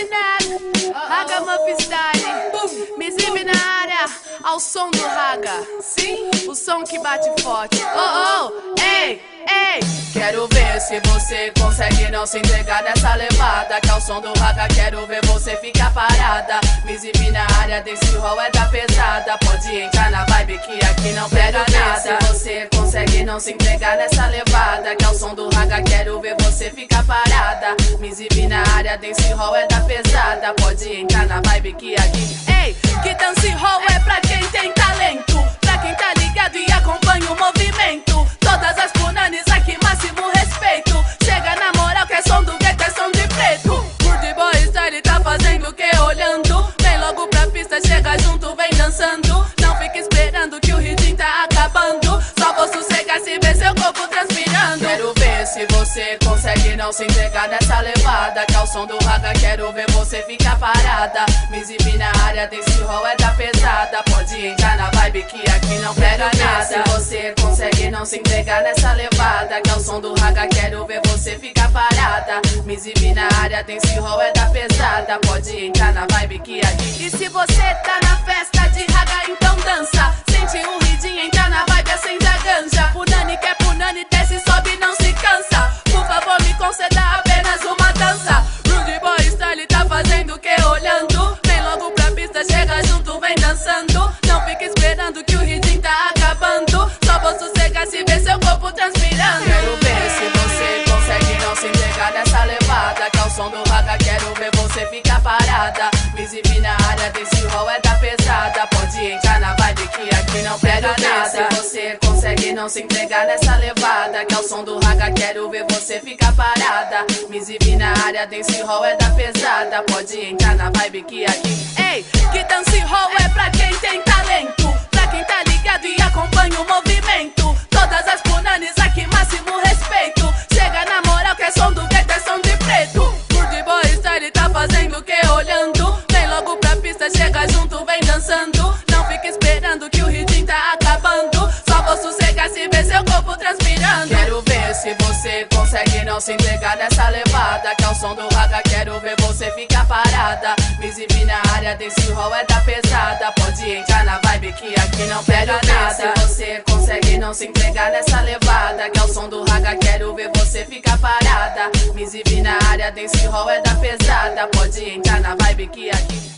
Neck, Raga Muff Style, me exibe na área, ao som do Raga. Sim, o som que bate forte. Oh, oh, ei, ei. Quero ver se você consegue não se entregar nessa levada, que é o som do Raga, quero ver você ficar parada. Me exibe na área, desse hall é da pesada. Pode entrar na vibe que aqui não pega nada. Se você consegue não se entregar nessa levada, que é o som do Raga, quero ver você ficar parada. Me exibe na área, dance hall é da pesada. Pode entrar na vibe que aqui. Ei, que dance hall é pra quem tem talento, pra quem tá ligado e acompanha o movimento. Todas as punanes aqui, máximo respeito. Chega na moral que é som do gueto, é som de preto. Rude Boy Style tá fazendo o que? Olhando. Vem logo pra pista, chega junto, vem dançando. Não fica esperando que o ritmo tá acabando. Só vou sossegar se ver seu corpo transpirando. Quero ver se você consegue não se entregar nessa levada, que é o som do Raga, quero ver você ficar parada. Me exibe na área, desse hall é da pesada. Pode entrar na vibe que aqui não pega nada. Se você consegue não se entregar nessa levada, que é o som do Raga, quero ver você ficar parada. Me exibe na área, desse hall é da pesada. Pode entrar na vibe que aqui. E se você tá na festa de Raga, então dança. Sente um ridinho, entra na vibe, acende a ganja. Punani quer punani, desce, sobe, não se cansa. Por favor, me conceda apenas uma dança. Rude Boy Style tá fazendo o que? Olhando. Vem logo pra pista, chega junto, vem dançando. Não fica esperando que o ritmo tá acabando. Só vou sossegar se ver seu corpo transpirando. Quero ver se você consegue não se entregar nessa levada, que é o som do Raga, quero ver você ficar parada. Me exibe na área, desse hall é da pesada. Pode entrar na vibe que aqui não pega nada. Se você consegue não se entregar nessa levada, que é o som do Raga, quero ver você ficar parada. Me exibe na área, dance hall é da pesada. Pode entrar na vibe que aqui. Ei, que dance hall é pra quem tem talento, pra quem tá ligado e acompanha o movimento. Todas as punanes aqui, máximo respeito. Chega na moral que é som do gueto, é som de preto. Rude Boy Style tá fazendo o que? Olhando. Vem logo pra pista, chega junto, vem dançando. Não fica esperando que o ritmo tá acabando. Só vou sossegar se ver seu corpo transpirando. Quero ver se você consegue não se entregar nessa levada, que é o som do Raga, quero ver você ficar parada. Me exibe na área, desse hall é da pesada. Pode entrar na vibe que aqui não pega nada. Se você consegue não se entregar nessa levada, que é o som do Raga, quero ver você ficar parada. Me exibe na área, desse hall é da pesada. Pode entrar na vibe que aqui.